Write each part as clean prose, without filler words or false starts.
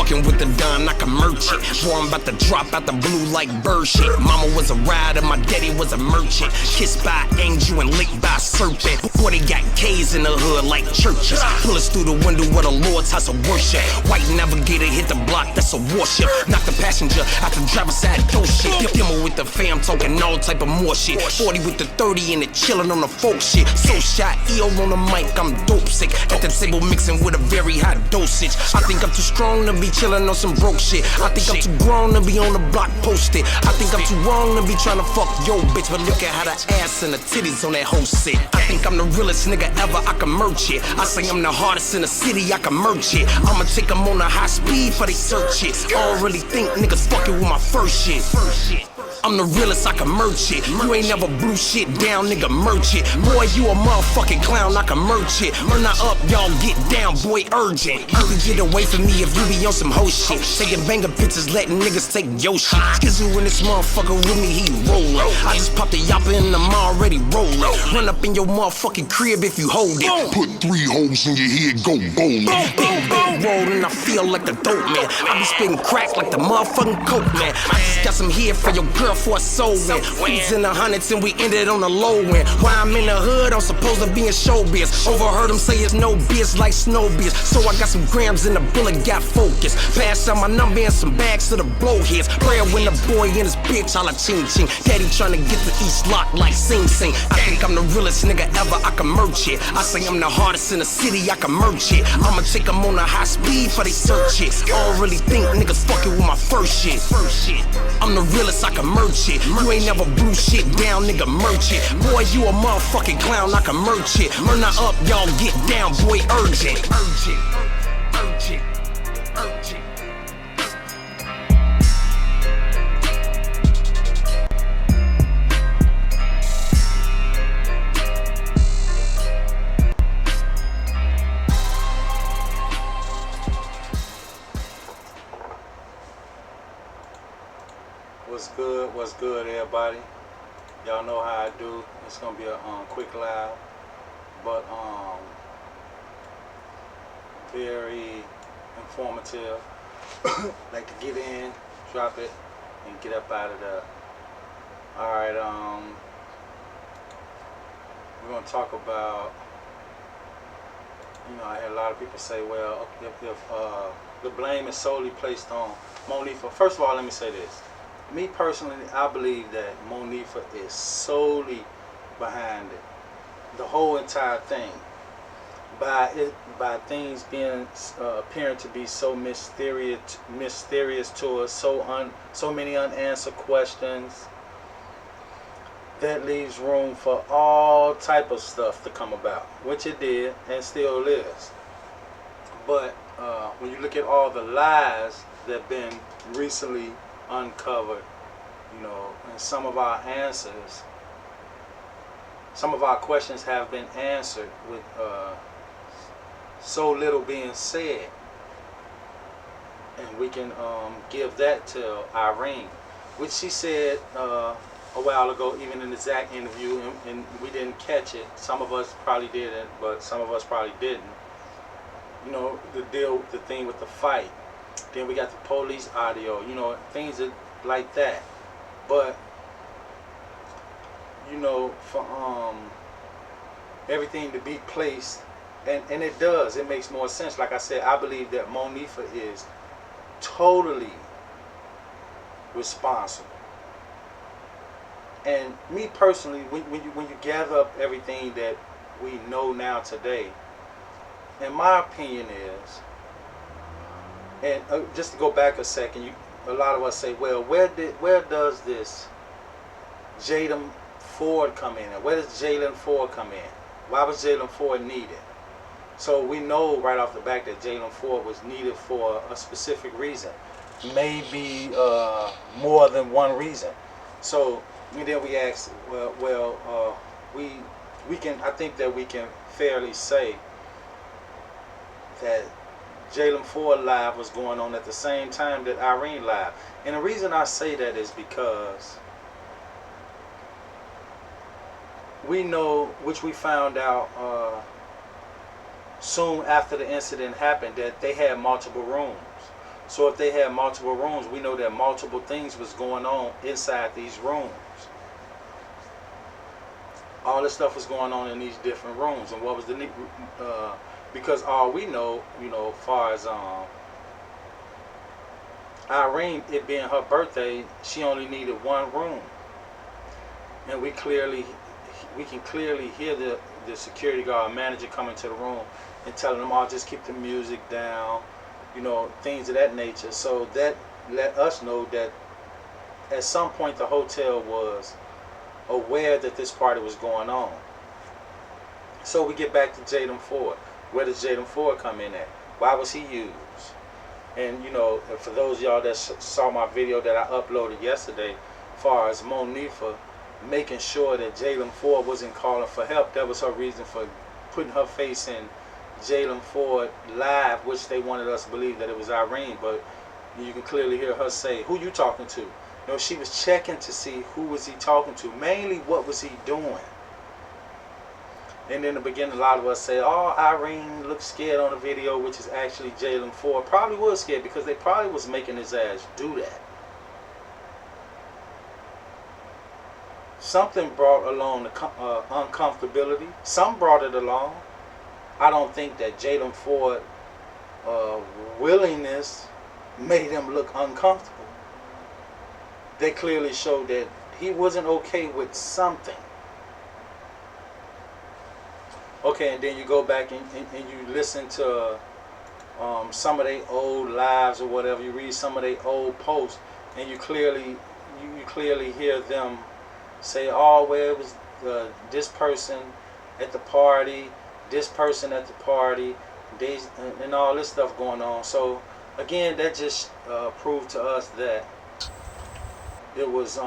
fucking with the Don, I can merch it. Boy, I'm about to drop out the blue like bird shit. Mama was a rider, my daddy was a merchant. Kissed by an angel and licked by a serpent. Boy, they got K's in the hood like churches. Pull us through the window of the Lord's house of worship. White navigator hit the block, that's a warship. Knock the passenger out the driver's side door shit. Demo with the fam, talking all type of more shit. 40 with the 30 and it chillin' on the folk shit. So shot, EO on the mic, I'm dope sick. At the table mixing with a very high dosage. I think I'm too strong to be chillin' on some broke shit. I think I'm too grown to be on the block posted. I think I'm too wrong to be trying to fuck yo bitch. But look at how the ass and the titties on that whole sit. I think I'm the realest nigga ever, I can merch it. I say I'm the hardest in the city, I can merch it. I'ma take them on a high speed for they search it. I don't really think niggas fucking with my first shit. I'm the realest, I can merch it. You ain't never blew shit down, nigga, merch it. Boy, you a motherfucking clown, I can merch it. Run her up, y'all get down, boy, urgent. You can get away from me if you be on some hoe shit. Taking banger pictures, letting niggas take your shit. Skizzy when this motherfucker with me, he rollin'. I just popped a yapper and I'm already rollin'. Run up in your motherfucking crib if you hold it. Put 3 holes in your head, go bowling. Big rollin', I feel like the dope man. I be spitting crack like the motherfucking coke man. I just got some here for your girl for a soul win. Weeds in the hundreds and we ended on the low end. While I'm in the hood, I'm supposed to be in showbiz. Overheard them say it's no biz like snow biz. So I got some grams in the bullet, got focus. Pass out my number and some bags to the blowheads. Prayer when the boy in his bitch, all I ching ching. Daddy tryna get the East Lock like Sing Sing. I think I'm the realest nigga ever, I can merch it. I say I'm the hardest in the city, I can merch it. I'ma take them on a high speed for they search it. I don't really think niggas fucking with my first shit. I'm the realest, I can merch it. You ain't never blew shit down, nigga, merch it. Boy, you a motherfucking clown, I can merch it. Run her up, y'all get down, boy, urgent. What's good, everybody? Y'all know how I do. It's gonna be a quick live, but very informative. Like to get in, drop it, and get up out of there. All right, we're gonna talk about. I hear a lot of people say, well, if the blame is solely placed on Monifa. First of all, let me say this. Me personally, I believe that Monifa is solely behind it, the whole entire thing. By things being appearing to be so mysterious to us, so many unanswered questions. That leaves room for all type of stuff to come about, which it did and still is. But when you look at all the lies that have been recently uncovered, and some of our answers, some of our questions have been answered with so little being said, and we can give that to Irene, which she said a while ago, even in the Zach interview, and we didn't catch it. Some of us probably didn't, but some of us probably didn't. The thing with the fight. Then we got the police audio, things like that. But, for everything to be placed, and it does, it makes more sense. Like I said, I believe that Monifa is totally responsible. And me personally, when you gather up everything that we know now today, in my opinion is, and just to go back a second, a lot of us say, well, where does this Jalen Ford come in? And where does Jalen Ford come in? Why was Jalen Ford needed? So we know right off the bat that Jalen Ford was needed for a specific reason, maybe more than one reason. So then we ask, we can. I think that we can fairly say that Jalen Ford live was going on at the same time that Irene live. And the reason I say that is because we know, which we found out soon after the incident happened, that they had multiple rooms. So if they had multiple rooms, we know that multiple things was going on inside these rooms. All this stuff was going on in these different rooms. And what was the because all we know, as far as Irene, it being her birthday, she only needed one room, and we can clearly hear the security guard manager coming to the room and telling them, "I'll just keep the music down," things of that nature. So that let us know that at some point the hotel was aware that this party was going on. So we get back to Jalen Ford. Where does Jalen Ford come in at? Why was he used? And for those of y'all that saw my video that I uploaded yesterday, as far as Monifa making sure that Jalen Ford wasn't calling for help, that was her reason for putting her face in Jalen Ford live, which they wanted us to believe that it was Irene, but you can clearly hear her say, "Who you talking to?" She was checking to see who was he talking to, mainly what was he doing. And in the beginning, a lot of us say, "Oh, Irene looked scared on the video," which is actually Jalen Ford probably was scared because they probably was making his ass do that. Something brought along the uncomfortability. Some brought it along. I don't think that Jalen Ford willingness made him look uncomfortable. They clearly showed that he wasn't okay with something. Okay, and then you go back and you listen to some of their old lives or whatever. You read some of their old posts, and you clearly hear them say, "Oh, well, it was this person at the party, this person at the party, and all this stuff going on." So again, that just proved to us that it was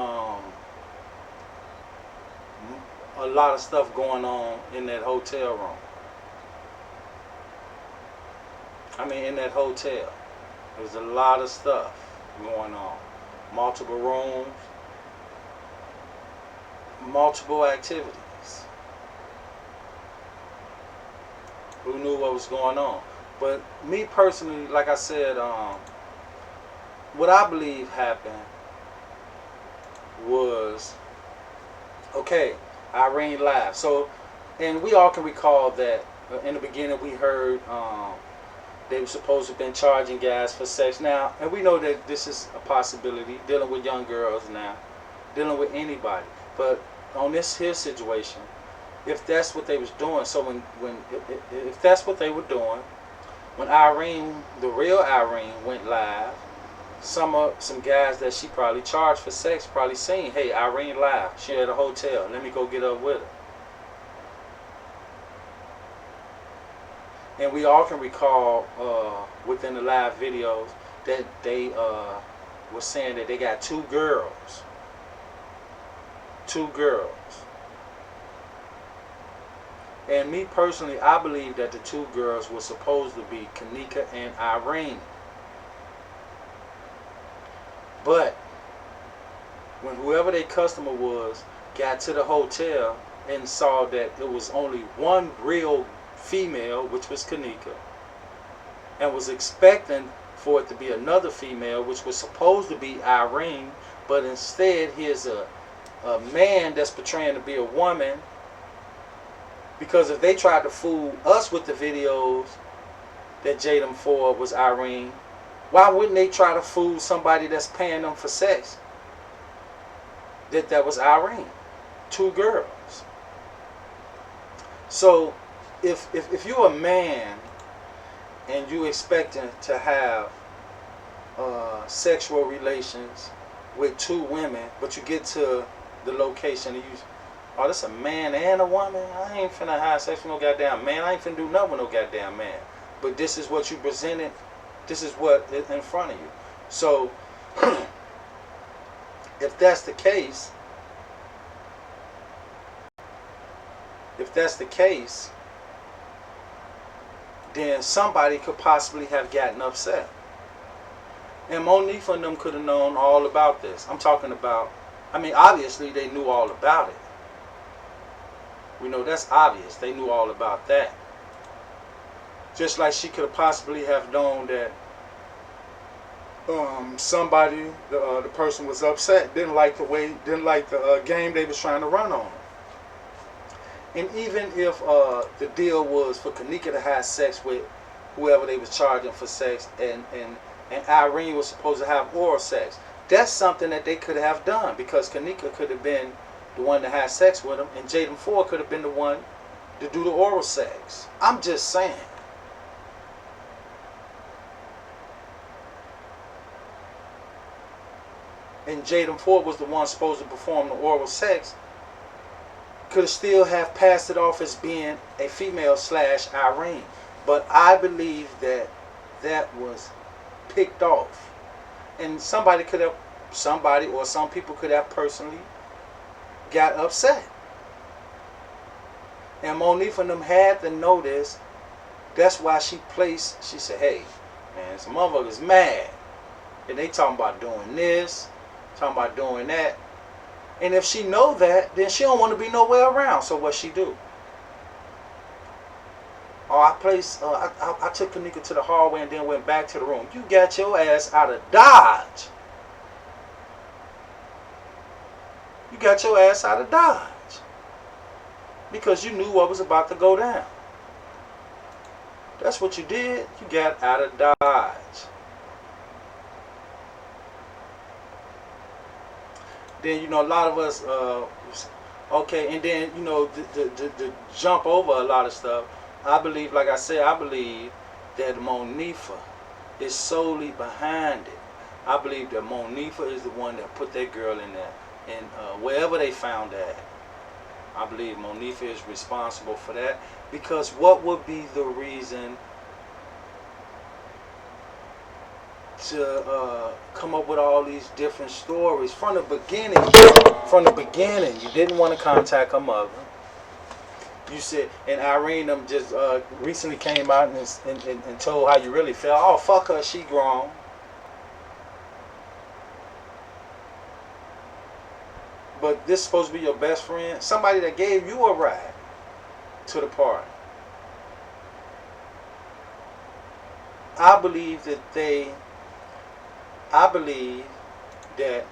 a lot of stuff going on in that hotel room. In that hotel, there was a lot of stuff going on. Multiple rooms, multiple activities. Who knew what was going on? But me personally, like I said, what I believe happened was, okay, Irene live. So, and we all can recall that in the beginning we heard they were supposed to have been charging guys for sex. Now, and we know that this is a possibility, dealing with young girls now, dealing with anybody. But on this here situation, if that's what they was doing, so if that's what they were doing, when Irene, the real Irene, went live, some guys that she probably charged for sex probably seen, "Hey, Irene live. She at a hotel. Let me go get up with her." And we all can recall within the live videos that they were saying that they got two girls. And me personally, I believe that the two girls were supposed to be Kanika and Irene. But when whoever their customer was got to the hotel and saw that it was only one real female, which was Kanika, and was expecting for it to be another female, which was supposed to be Irene, but instead here's a man that's portraying to be a woman. Because if they tried to fool us with the videos that Jalen Ford was Irene, why wouldn't they try to fool somebody that's paying them for sex that was Irene? Two girls. So if you're a man and you expecting to have sexual relations with two women, but you get to the location and oh, this a man and a woman? I ain't finna have sex with no goddamn man. I ain't finna do nothing with no goddamn man. But this is what you presented. This is what is in front of you. So, if that's the case, then somebody could possibly have gotten upset. And Monifa and them could have known all about this. I'm talking about, obviously they knew all about it. We know that's obvious. They knew all about that. Just like she could have possibly have known that somebody, the person was upset, didn't like the game they was trying to run on. And even if the deal was for Kanika to have sex with whoever they was charging for sex, and Irene was supposed to have oral sex, that's something that they could have done, because Kanika could have been the one to have sex with him, and Jaden Ford could have been the one to do the oral sex. I'm just saying. And Jaden Ford was the one supposed to perform the oral sex, could still have passed it off as being a female / Irene. But I believe that that was picked off. And somebody or some people could have personally got upset. And Monique and them had to know this. That's why she said, hey, man, some motherfuckers mad. And they talking about doing this, talking about doing that. And if she know that, then she don't want to be nowhere around. So what she do? Oh, I took Kanika to the hallway and then went back to the room. You got your ass out of Dodge. You got your ass out of Dodge. Because you knew what was about to go down. That's what you did. You got out of Dodge. Then, a lot of us, okay, and then, the jump over a lot of stuff. I believe, like I said, I believe that Monifa is solely behind it. I believe that Monifa is the one that put that girl in there. And wherever they found that, I believe Monifa is responsible for that. Because what would be the reason to come up with all these different stories from the beginning? From the beginning, you didn't want to contact her mother. You said, and Irene just recently came out and told how you really felt. Oh, fuck her, she grown. But this is supposed to be your best friend, somebody that gave you a ride to the party. I believe that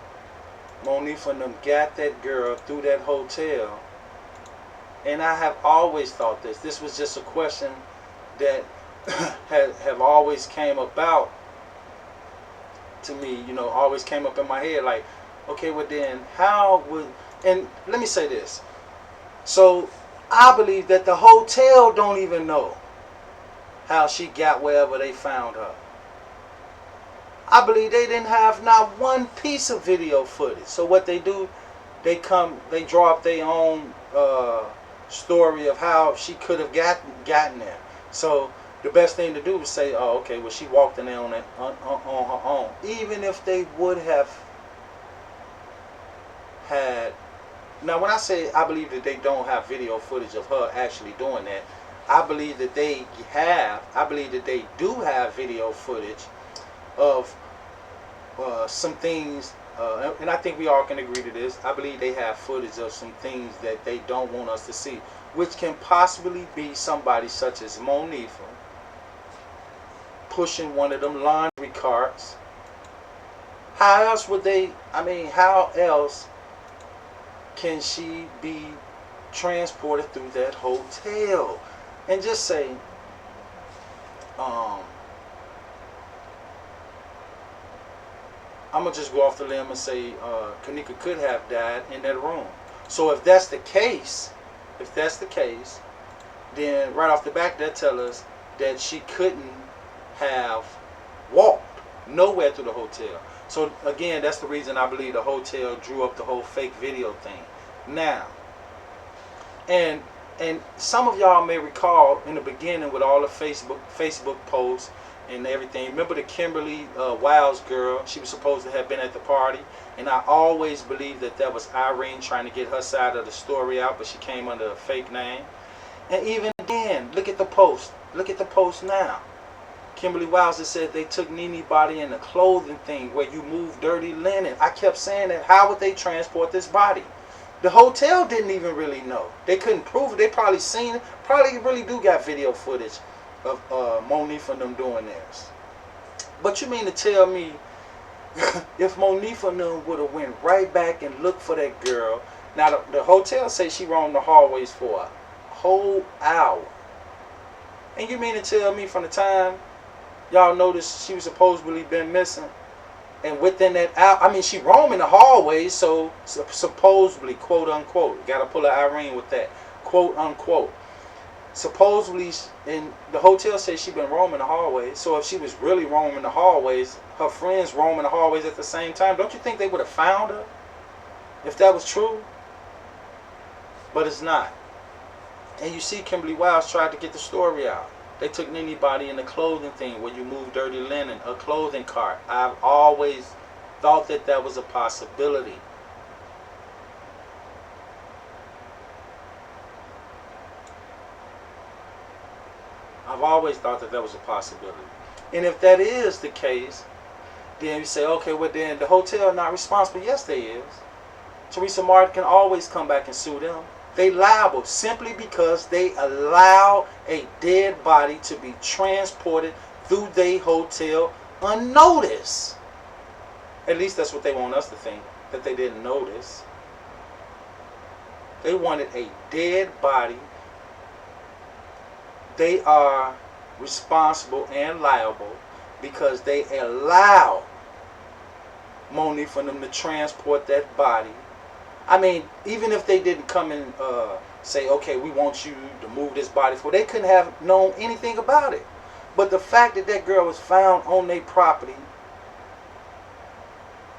Monique and them got that girl through that hotel. And I have always thought this. This was just a question that have always came about to me, always came up in my head. Like, okay, well then, how would... And let me say this. So, I believe that the hotel don't even know how she got wherever they found her. I believe they didn't have not one piece of video footage. So what they do, they draw up their own story of how she could have gotten there. So the best thing to do is say, oh, okay, well, she walked in there on her own. Even if they would have had... Now, when I say I believe that they don't have video footage of her actually doing that, I believe that they do have video footage of some things, and I think we all can agree to this. I believe they have footage of some things that they don't want us to see, which can possibly be somebody such as Monifa pushing one of them laundry carts. How else can she be transported through that hotel? And just say, I'm going to just go off the limb and say Kanika could have died in that room. So if that's the case, then right off the back that tells us that she couldn't have walked nowhere through the hotel. So again, that's the reason I believe the hotel drew up the whole fake video thing. Now, and some of y'all may recall in the beginning with all the Facebook posts and everything. Remember the Kimberly Wiles girl? She was supposed to have been at the party, and I always believed that was Irene trying to get her side of the story out, but she came under a fake name. And even then, look at the post. Look at the post now. Kimberly Wiles that said they took Nene body in the clothing thing where you move dirty linen. I kept saying that. How would they transport this body? The hotel didn't even really know. They couldn't prove it. They probably seen it. Probably really do got video footage of Monique and them doing this. But you mean to tell me If Monifa and them would have went right back and looked for that girl. Now the hotel say she roamed the hallways for a whole hour. And you mean to tell me from the time y'all noticed she was supposedly been missing, and within that hour, I mean, she roaming the hallways, so supposedly, quote unquote, gotta pull an Irene with that, quote unquote. Supposedly, and the hotel says she been roaming the hallways. So if she was really roaming the hallways, her friends roaming the hallways at the same time, don't you think they would have found her if that was true? But it's not. And you see, Kimberly Wiles tried to get the story out. They took anybody in the clothing thing where you move dirty linen, a clothing cart. I've always thought that that was a possibility. I've always thought that that was a possibility. And if that is the case, then you say, okay, well then the hotel not responsible. Yes, they is. Teresa Martin can always come back and sue them. They liable simply because they allow a dead body to be transported through their hotel unnoticed. At least that's what they want us to think, that they didn't notice. They wanted a dead body. They are responsible and liable because they allow Monique for them to transport that body. I mean, even if they didn't come and say, okay, we want you to move this body for, they couldn't have known anything about it. But the fact that that girl was found on their property,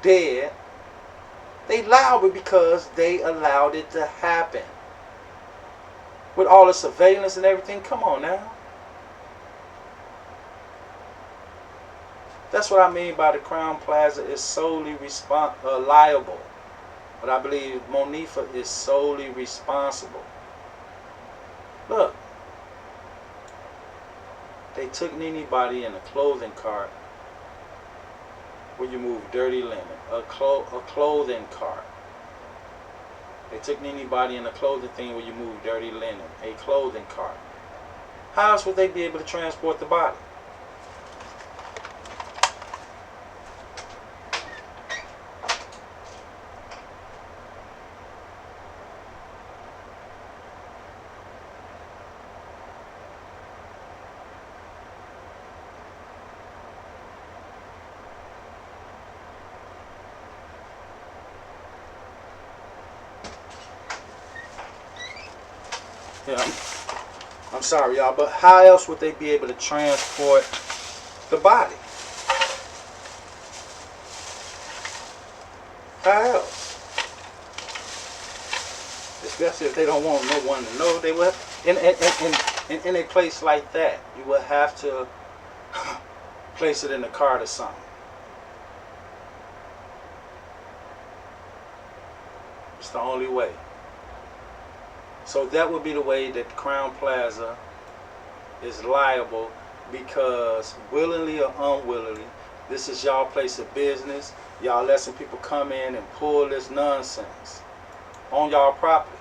dead, they liable because they allowed it to happen. With all the surveillance and everything, come on now. That's what I mean by the Crowne Plaza is solely liable. But I believe Monifa is solely responsible. Look, they took anybody in a clothing cart where you move dirty linen, a clothing cart. They took anybody in a clothing thing where you move dirty linen, a clothing cart. How else would they be able to transport the body? Yeah, I'm sorry, y'all, but how else would they be able to transport the body? How else? Especially if they don't want no one to know. They would, in a place like that, you would have to place it in a cart or something. It's the only way. So that would be the way that the Crowne Plaza is liable, because willingly or unwillingly, this is y'all place of business. Y'all let some people come in and pull this nonsense on y'all property.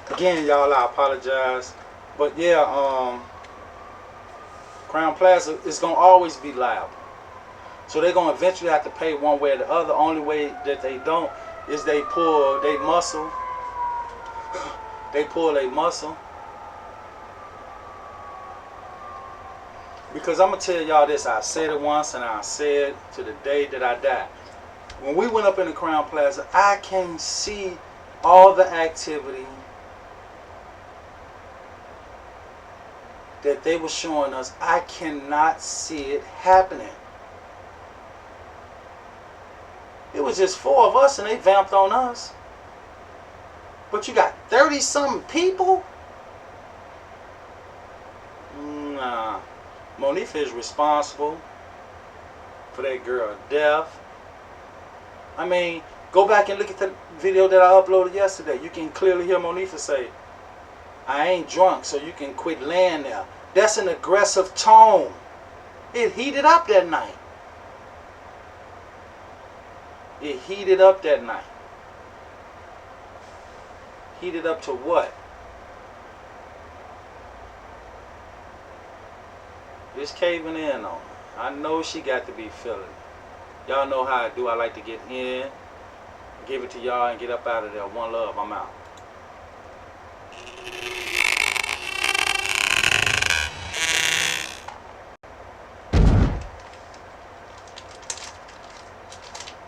Again, y'all, I apologize, but yeah, Crowne Plaza is gonna always be liable. So they're gonna eventually have to pay one way or the other. Only way that they don't is they pull their muscle. They pull their muscle. Because I'm gonna tell y'all this. I said it once and I said it to the day that I die. When we went up in the Crowne Plaza, I can see all the activity that they were showing us. I cannot see it happening. It was just 4 of us and they vamped on us. But you got 30-something people Monifa is responsible for that girl death. I mean, go back and look at the video that I uploaded yesterday. You can clearly hear Monifa say, I ain't drunk, so you can quit laying there. That's an aggressive tone. It heated up that night. It heated up that night. Heated up to what? It's caving in on her. I know she got to be feeling it. Y'all know how I do. I like to get in, give it to y'all, and get up out of there. One love. I'm out.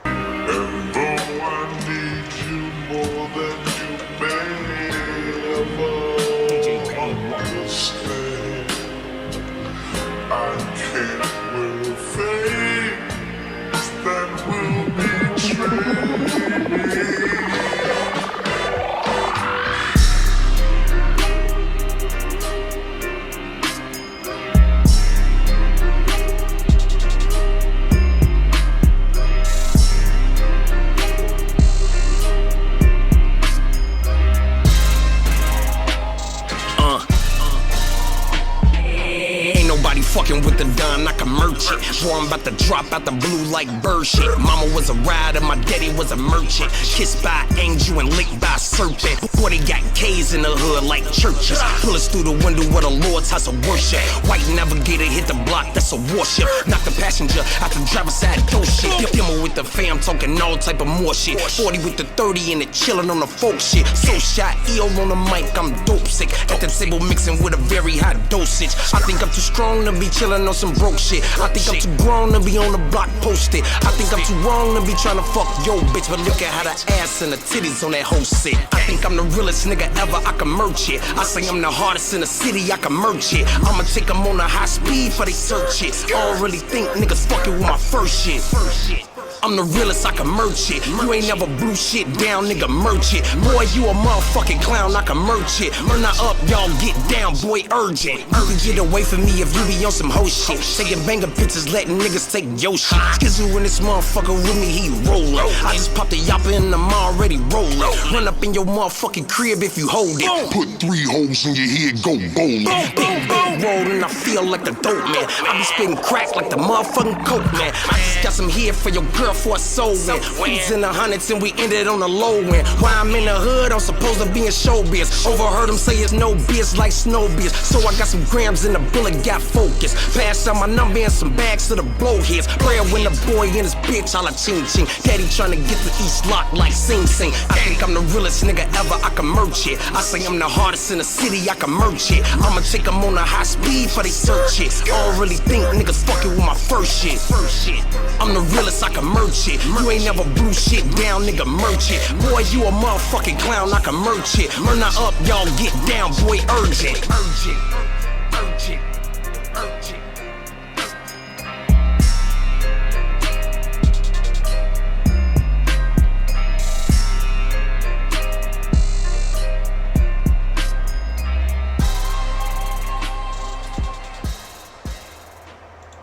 And though I need you more than you may ever understand, I can't wear a face that will betray me. Fucking with the Don like a merchant. Boy, I'm about to drop out the blue like bird shit. Mama was a rider, my daddy was a merchant. Kissed by an angel and licked by a serpent. Boy, they got K's in the hood like churches. Pull us through the window of the Lord's house of worship. White navigator hit the block, that's a warship. Knock the passenger out the driver's side door shit. Demo with the fam talking all type of more shit. 40 with the 30 and it chillin' on the folk shit. So shot, EO on the mic, I'm dope sick. At the table mixing with a very high dosage. I think I'm too strong to be chillin' on some broke shit. I think I'm too grown to be on the block posted. I think I'm too wrong to be tryna fuck yo bitch. But look at how the ass and the titties on that whole shit. I think I'm the realest nigga ever, I can merch it. I say I'm the hardest in the city, I can merch it. I'ma take them on a high speed for they search it. I don't really think niggas fucking with my first shit. I'm the realest, I can merch it. You ain't never blew shit down, nigga, merch it. Boy, you a motherfucking clown, I can merch it. When I up, y'all get down, boy, urgent. You can get away from me if you be on some hoe shit. Taking banger pictures, letting niggas take yo shit. Skizzy when this motherfucker with me, he rollin'. I just popped a yapper and I'm already rollin'. Run up in your motherfucking crib if you hold it. Put 3 holes in your head, go bowling. Big rollin', I feel like the dope man. I be spitting crack like the motherfucking coke man. I just got some here for your girl for a soul win. Weeds in the hundreds and we ended on the low end. While I'm in the hood, I'm supposed to be in showbiz. Overheard them say it's no biz like snow biz. So I got some grams and the bullet got focused. Pass out my number and some bags to the blowheads. Prayer when the boy in his bitch, all a ching ching. Daddy tryna get the East Lock like Sing Sing. I think I'm the realest nigga ever, I can merch it. I say I'm the hardest in the city, I can merch it. I'ma take them on a high speed for they search it. I don't really think niggas fucking with my first shit. I'm the realest, I can merch it. You ain't never blew shit down, nigga, merch it. Boy, you a motherfucking clown, I can merch it. Run her up, y'all get down, boy, urgent.